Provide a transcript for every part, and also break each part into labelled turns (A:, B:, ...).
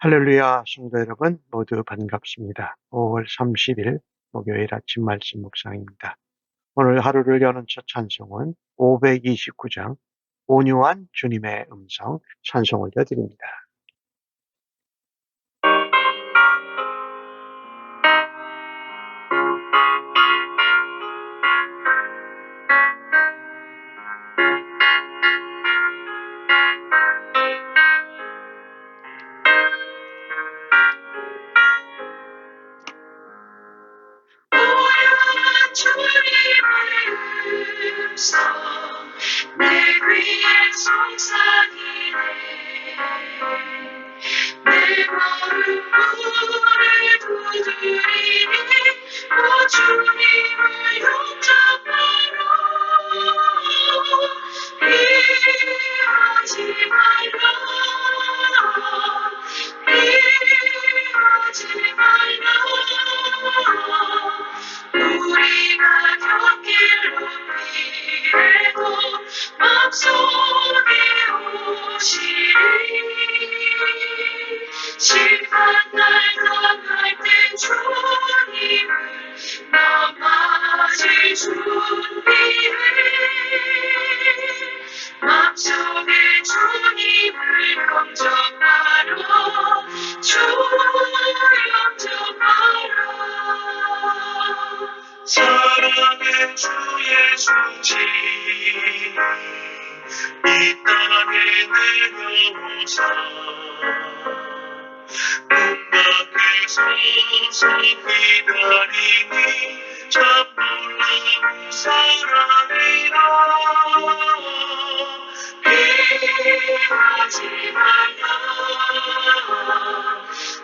A: 할렐루야, 성도 여러분, 모두 반갑습니다. 5월 30일 목요일 아침 말씀 묵상입니다. 오늘 하루를 여는 첫 찬송은 529장 온유한 주님의 음성 찬송 올려드립니다.
B: 내 귀에 속삭이네. 내 마음 문을 두드리니 오 주님을 영접하라. 피하지 말라. 피하지 말라. 우리가 겪길 높이래도 맘속에 오시리. 심판날 당할 때 주님을 나 맞을 준비해. 맘속에 주님을 영접하라. 주 영접하라. 사랑의 주 예수지 이 땅에 내려오사 문 밖에 서서 기다리니 참 놀라운 사랑이라. 피하지 말라.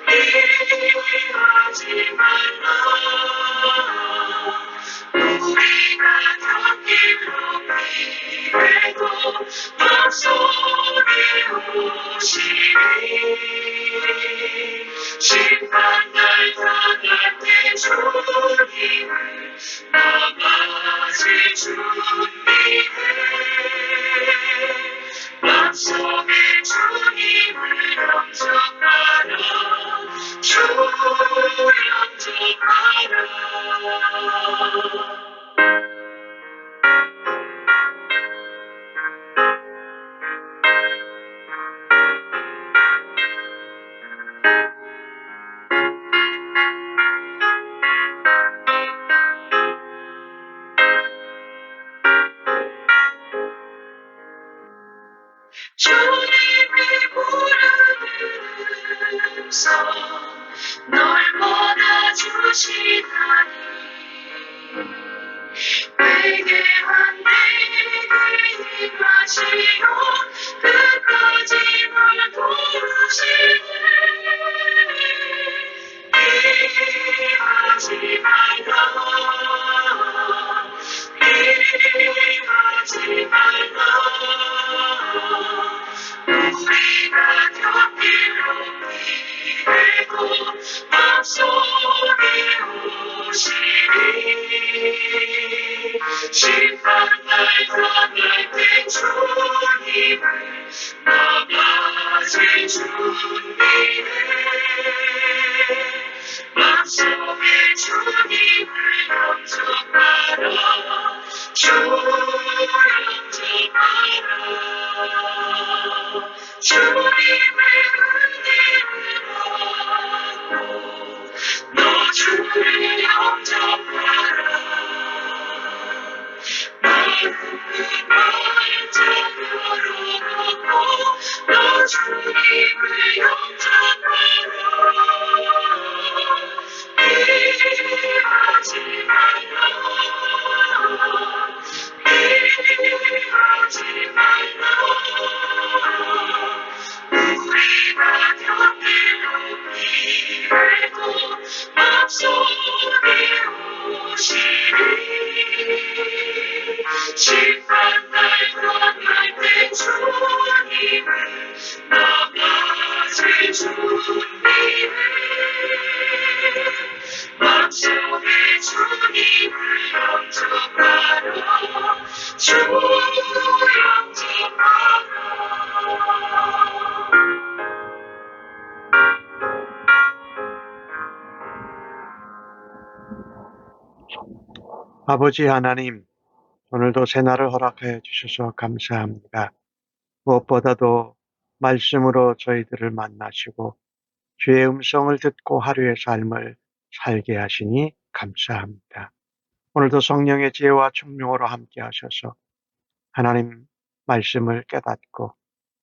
B: 피하지 말라. 우리가 겪길 높이래도 맘속에 오시리. 심판날 당할 때 주님을 나 맞을 준비해. 맘속에 주님을 영접하라. 주 영접하라. 주님이 부르는 음성 널 받아주시다니. 회개한 내게 임하시오. 끝까지 널 도우시네. 피하지 말라. 피하지 말라. 우리가 겪길 높이래도 맘속에 오시리. 심판날 당할 때 주님을 나 맞을 준비해. 맘속에 주님을 영접하라. 주 영접하라. 주님의 은혜를 받고 너 주를 영접하라. 마음을 열어놓고 너 주님을 영접하라. 피하지 말라. 피하지 말라. 우리가 겪길 높이래도 맘속에 오시리. 심판날 당할 때 주님을 나 맞을 준비해. 맘속에 주님을 영접하라. 주 영접하라.
A: 아버지 하나님, 오늘도 새날을 허락하여 주셔서 감사합니다. 무엇보다도 말씀으로 저희들을 만나시고 주의 음성을 듣고 하루의 삶을 살게 하시니 감사합니다. 오늘도 성령의 지혜와 총명으로 함께 하셔서 하나님 말씀을 깨닫고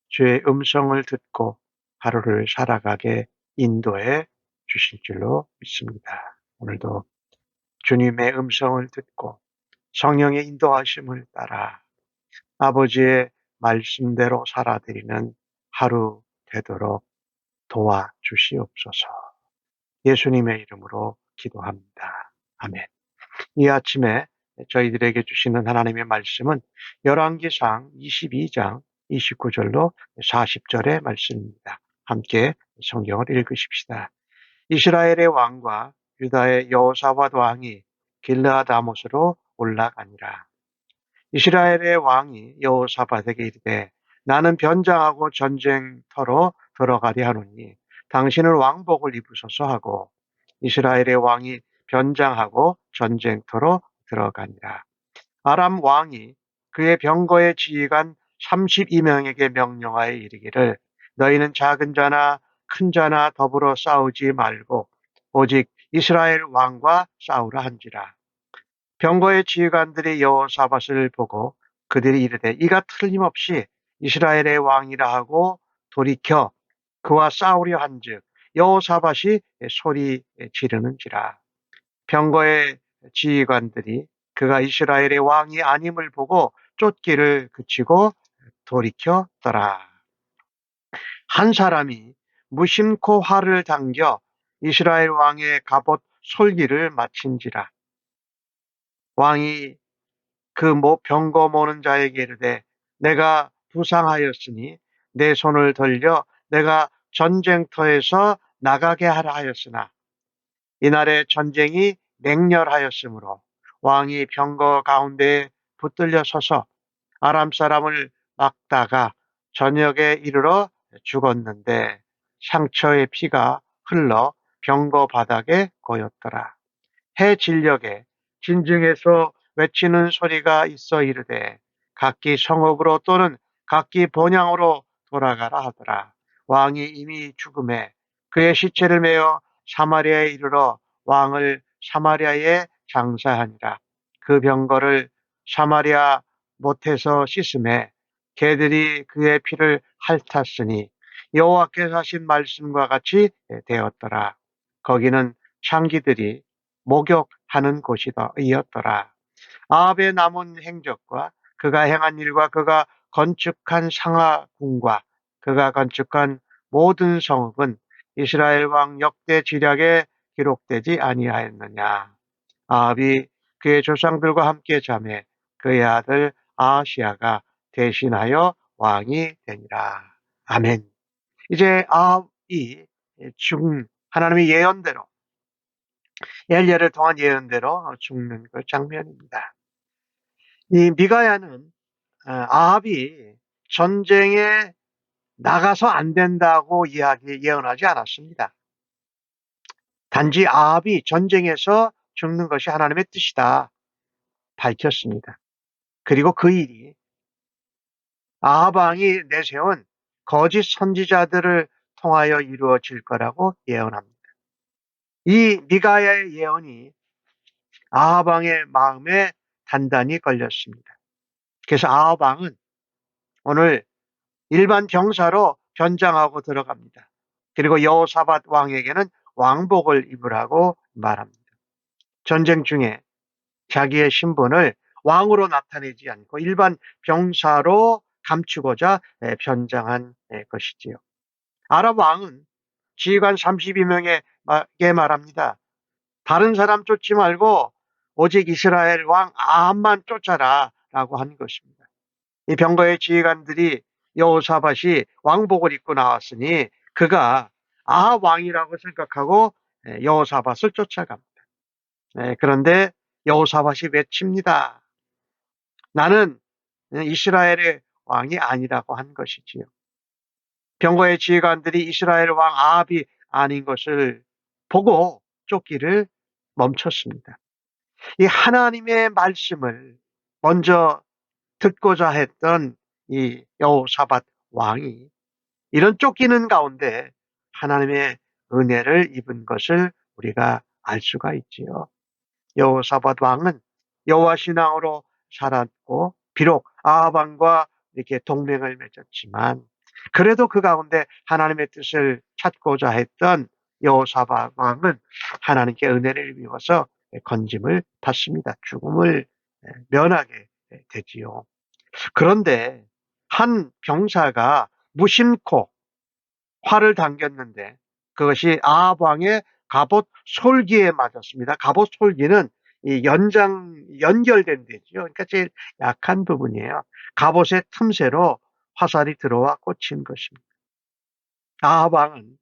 A: 주의 음성을 듣고 하루를 살아가게 인도해 주실 줄로 믿습니다. 오늘도 주님의 음성을 듣고 성령의 인도하심을 따라 아버지의 말씀대로 살아드리는 하루 되도록 도와주시옵소서. 예수님의 이름으로 기도합니다. 아멘. 이 아침에 저희들에게 주시는 하나님의 말씀은 열왕기상 22장 29절로 40절의 말씀입니다. 함께 성경을 읽으십시다. 이스라엘의 왕과 유다의 여호사밧 왕이 길르앗 아못으로 올라가니라. 이스라엘의 왕이 여호사밧에게 이르되 나는 변장하고 전쟁터로 들어가리 하노니 당신은 왕복을 입으소서 하고 이스라엘의 왕이 변장하고 전쟁터로 들어가니라. 아람 왕이 그의 병거의 지휘관 32명에게 명령하여 이르기를 너희는 작은 자나 큰 자나 더불어 싸우지 말고 오직 이스라엘 왕과 싸우라 한지라. 병거의 지휘관들이 여호사밧을 보고 그들이 이르되 이가 틀림없이 이스라엘의 왕이라 하고 돌이켜 그와 싸우려 한즉 여호사밧이 소리 지르는지라. 병거의 지휘관들이 그가 이스라엘의 왕이 아님을 보고 쫓기를 그치고 돌이켰더라. 한 사람이 무심코 활을 당겨 이스라엘 왕의 갑옷 솔기를 마친지라. 왕이 그 병거 모는 자에게 이르되 내가 부상하였으니 내 손을 돌려 내가 전쟁터에서 나가게 하라 하였으나 이날에 전쟁이 맹렬하였으므로 왕이 병거 가운데에 붙들려 서서 아람 사람을 막다가 저녁에 이르러 죽었는데 상처의 피가 흘러 병거 바닥에 고였더라. 해 진녘에 진중에서 외치는 소리가 있어 이르되 각기 성읍으로 또는 각기 본향으로 돌아가라 하더라. 왕이 이미 죽음에 그의 시체를 메어 사마리아에 이르러 왕을 사마리아에 장사하니라. 그 병거를 사마리아 못에서 씻음에 개들이 그의 피를 핥았으니 여호와께서 하신 말씀과 같이 되었더라. 거기는 창기들이 목욕하는 곳이었더라. 아합의 남은 행적과 그가 행한 일과 그가 건축한 상하궁과 그가 건축한 모든 성읍은 이스라엘 왕 역대 지략에 기록되지 아니하였느냐. 아합이 그의 조상들과 함께 자매 그의 아들 아하시아가 대신하여 왕이 되니라. 아멘. 이제 아합이 하나님의 예언대로 엘리야를 통한 예언대로 죽는 그 장면입니다. 이 미가야는 아합이 전쟁에 나가서 안 된다고 예언하지 않았습니다. 단지 아합이 전쟁에서 죽는 것이 하나님의 뜻이다 밝혔습니다. 그리고 그 일이 아합 왕이 내세운 거짓 선지자들을 통하여 이루어질 거라고 예언합니다. 이 미가야의 예언이 아합 왕의 마음에 단단히 걸렸습니다. 그래서 아합 왕은 오늘 일반 병사로 변장하고 들어갑니다. 그리고 여호사밧 왕에게는 왕복을 입으라고 말합니다. 전쟁 중에 자기의 신분을 왕으로 나타내지 않고 일반 병사로 감추고자 변장한 것이지요. 아랍 왕은 지휘관 32명에게 말합니다. 다른 사람 쫓지 말고 오직 이스라엘 왕 아합만 쫓아라 라고 한 것입니다. 이 병거의 지휘관들이 여호사밧이 왕복을 입고 나왔으니 그가 아합 왕이라고 생각하고 여호사밧을 쫓아갑니다. 그런데 여호사밧이 외칩니다. 나는 이스라엘의 왕이 아니라고 한 것이지요. 병거의 지휘관들이 이스라엘 왕 아합이 아닌 것을 보고 쫓기를 멈췄습니다. 이 하나님의 말씀을 먼저 듣고자 했던 이 여호사밧 왕이 이런 쫓기는 가운데 하나님의 은혜를 입은 것을 우리가 알 수가 있지요. 여호사밧 왕은 여호와 신앙으로 살았고 비록 아합 왕과 이렇게 동맹을 맺었지만 그래도 그 가운데 하나님의 뜻을 찾고자 했던 여호사밧 왕은 하나님께 은혜를 입어서 건짐을 받습니다. 죽음을 면하게 되지요. 그런데 한 병사가 무심코 활을 당겼는데 그것이 아합 왕의 갑옷 솔기에 맞았습니다. 갑옷 솔기는 이 연결된 데죠. 그러니까 제일 약한 부분이에요. 갑옷의 틈새로 화살이 들어와 꽂힌 것입니다. 아합 왕은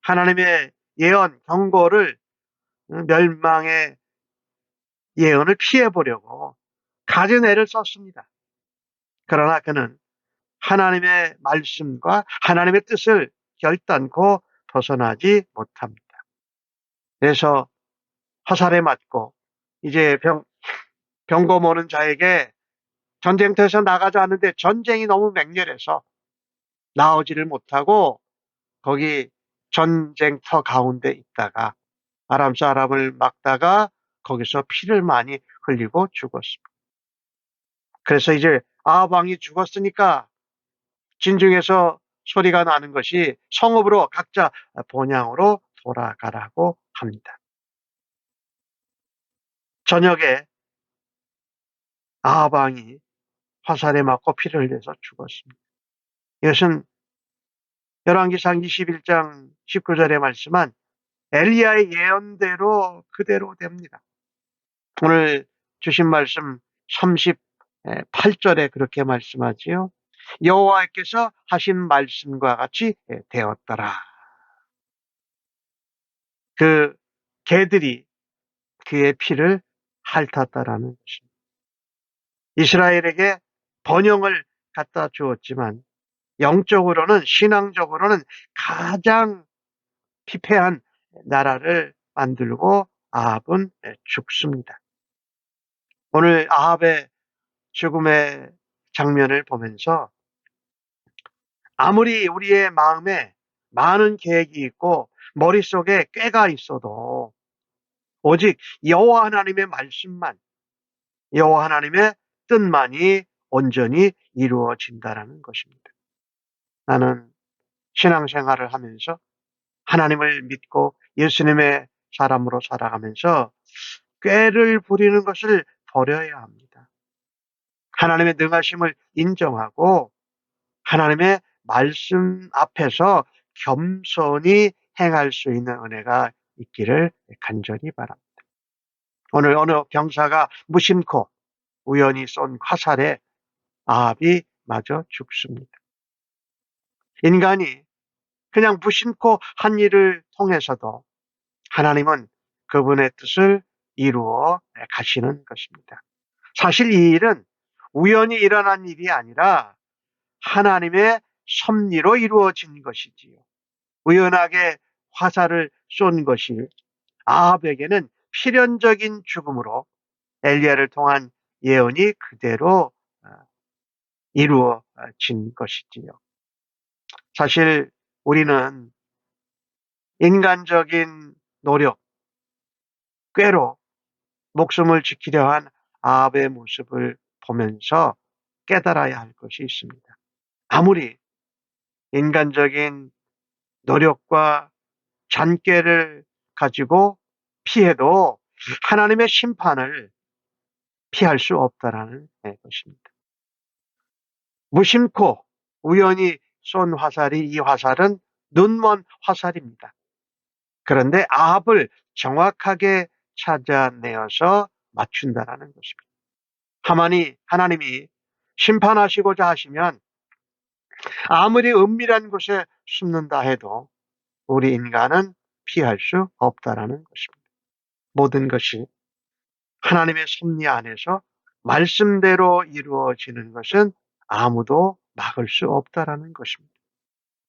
A: 하나님의 예언, 경고를 멸망의 예언을 피해 보려고 갖은 애를 썼습니다. 그러나 그는 하나님의 말씀과 하나님의 뜻을 결단코 벗어나지 못합니다. 그래서 화살에 맞고 이제 병거 모는 자에게 전쟁터에서 나가자 하는데 전쟁이 너무 맹렬해서 나오지를 못하고 거기 전쟁터 가운데 있다가 아람 사람을 막다가 거기서 피를 많이 흘리고 죽었습니다. 그래서 이제 아합 왕이 죽었으니까 진중에서 소리가 나는 것이 성읍으로 각자 본향으로 돌아가라고 합니다. 저녁에 아합 왕이 화살에 맞고 피를 흘려서 죽었습니다. 이것은 열왕기상 21장 19절에 말씀한 엘리야의 예언대로 그대로 됩니다. 오늘 주신 말씀 38절에 그렇게 말씀하지요. 여호와께서 하신 말씀과 같이 되었더라. 그 개들이 그의 피를 핥았다라는 것입니다. 이스라엘에게 번영을 갖다 주었지만 영적으로는 신앙적으로는 가장 피폐한 나라를 만들고 아합은 죽습니다. 오늘 아합의 죽음의 장면을 보면서 아무리 우리의 마음에 많은 계획이 있고 머릿속에 꾀가 있어도 오직 여호와 하나님의 말씀만, 여호와 하나님의 뜻만이 온전히 이루어진다라는 것입니다. 나는 신앙생활을 하면서 하나님을 믿고 예수님의 사람으로 살아가면서 꾀를 부리는 것을 버려야 합니다. 하나님의 능하심을 인정하고 하나님의 말씀 앞에서 겸손히 행할 수 있는 은혜가 있기를 간절히 바랍니다. 오늘 어느 병사가 무심코 우연히 쏜 화살에 아합이 맞아 죽습니다. 인간이 그냥 무심코 한 일을 통해서도 하나님은 그분의 뜻을 이루어 가시는 것입니다. 사실 이 일은 우연히 일어난 일이 아니라 하나님의 섭리로 이루어진 것이지요. 우연하게 화살을 쏜 것이 아합에게는 필연적인 죽음으로 엘리야를 통한 예언이 그대로 이루어진 것이지요. 사실 우리는 인간적인 노력, 꾀로 목숨을 지키려 한 아합의 모습을 보면서 깨달아야 할 것이 있습니다. 아무리 인간적인 노력과 잔꾀를 가지고 피해도 하나님의 심판을 피할 수 없다라는 것입니다. 무심코 우연히 쏜 화살이 이 화살은 눈먼 화살입니다. 그런데 아합을 정확하게 찾아내어서 맞춘다라는 것입니다. 하나님이 심판하시고자 하시면 아무리 은밀한 곳에 숨는다 해도 우리 인간은 피할 수 없다라는 것입니다. 모든 것이 하나님의 섭리 안에서 말씀대로 이루어지는 것은 아무도 막을 수 없다라는 것입니다.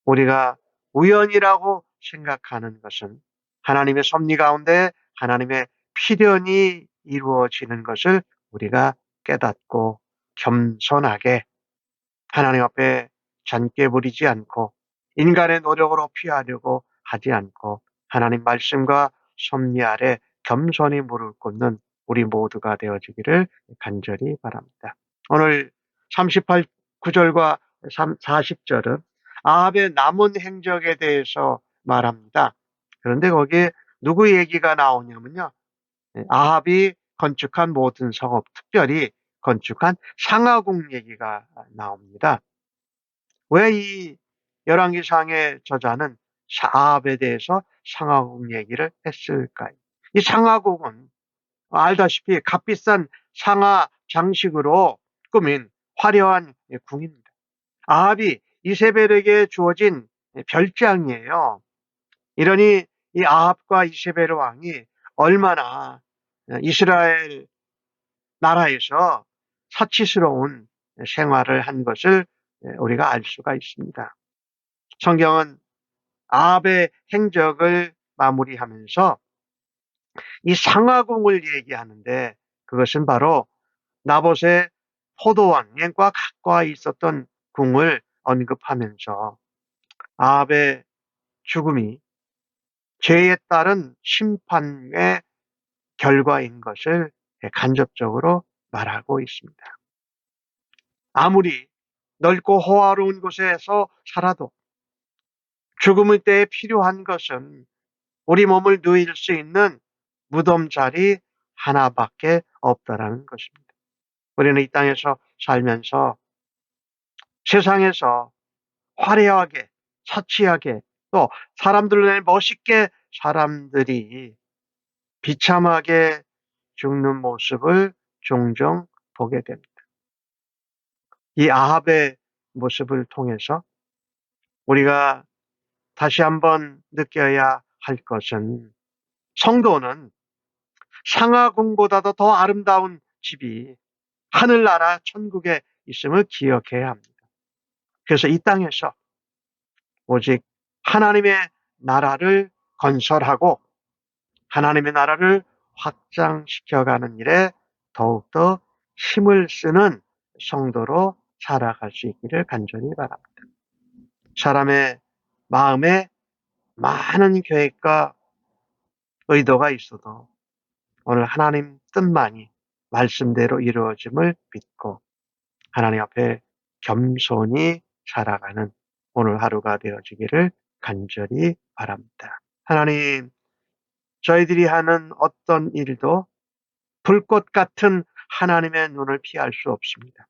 A: 우리가 우연이라고 생각하는 것은 하나님의 섭리 가운데 하나님의 필연이 이루어지는 것을 우리가 깨닫고 겸손하게 하나님 앞에 잔꾀 부리지 않고 인간의 노력으로 피하려고 하지 않고 하나님 말씀과 섭리 아래 겸손히 무릎 꿇는 우리 모두가 되어지기를 간절히 바랍니다. 오늘 38구절과 40절은 아합의 남은 행적에 대해서 말합니다. 그런데 거기에 누구 얘기가 나오냐면요. 아합이 건축한 모든 성읍, 특별히 건축한 상하궁 얘기가 나옵니다. 왜 이 열왕기상의 저자는 아합에 대해서 상하궁 얘기를 했을까요? 이 상하궁은 알다시피 값비싼 상하 장식으로 꾸민 화려한 궁입니다. 아합이 이세벨에게 주어진 별장이에요. 이러니 이 아합과 이세벨 왕이 얼마나 이스라엘 나라에서 사치스러운 생활을 한 것을 우리가 알 수가 있습니다. 성경은 아합의 행적을 마무리하면서 이 상하궁을 얘기하는데 그것은 바로 나봇의 포도원과 가까이 있었던 궁을 언급하면서 아합의 죽음이 죄에 따른 심판의 결과인 것을 간접적으로 말하고 있습니다. 아무리 넓고 호화로운 곳에서 살아도 죽음의 때에 필요한 것은 우리 몸을 누일 수 있는 무덤 자리 하나밖에 없다라는 것입니다. 우리는 이 땅에서 살면서 세상에서 화려하게, 차치하게, 또 사람들 눈에 멋있게 사람들이 비참하게 죽는 모습을 종종 보게 됩니다. 이 아합의 모습을 통해서 우리가 다시 한번 느껴야 할 것은 성도는 상하궁보다도 더 아름다운 집이 하늘나라 천국에 있음을 기억해야 합니다. 그래서 이 땅에서 오직 하나님의 나라를 건설하고 하나님의 나라를 확장시켜가는 일에 더욱더 힘을 쓰는 성도로 살아갈 수 있기를 간절히 바랍니다. 사람의 마음에 많은 계획과 의도가 있어도 오늘 하나님 뜻만이 말씀대로 이루어짐을 믿고 하나님 앞에 겸손히 살아가는 오늘 하루가 되어지기를 간절히 바랍니다. 하나님, 저희들이 하는 어떤 일도 불꽃 같은 하나님의 눈을 피할 수 없습니다.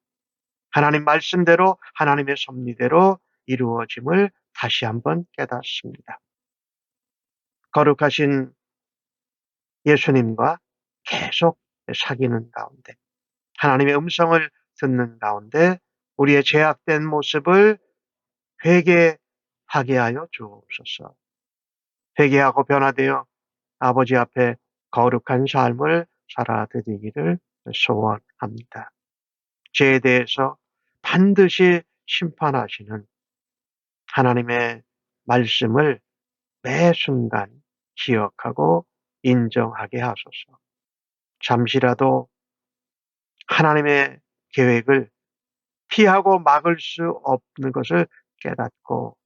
A: 하나님 말씀대로 하나님의 섭리대로 이루어짐을 다시 한번 깨닫습니다. 거룩하신 예수님과 계속 사귀는 가운데 하나님의 음성을 듣는 가운데 우리의 죄악된 모습을 회개하게 하여 주옵소서. 회개하고 변화되어 아버지 앞에 거룩한 삶을 살아드리기를 소원합니다. 죄에 대해서 반드시 심판하시는 하나님의 말씀을 매 순간 기억하고 인정하게 하소서. 잠시라도 하나님의 계획을 피하고 막을 수 없는 것을 깨닫고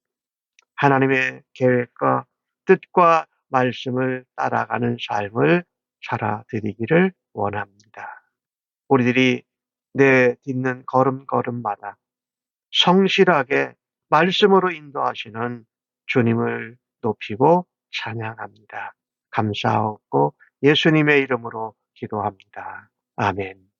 A: 하나님의 계획과 뜻과 말씀을 따라가는 삶을 살아드리기를 원합니다. 우리들이 내딛는 걸음걸음마다 성실하게 말씀으로 인도하시는 주님을 높이고 찬양합니다. 감사하고 예수님의 이름으로 기도합니다. 아멘.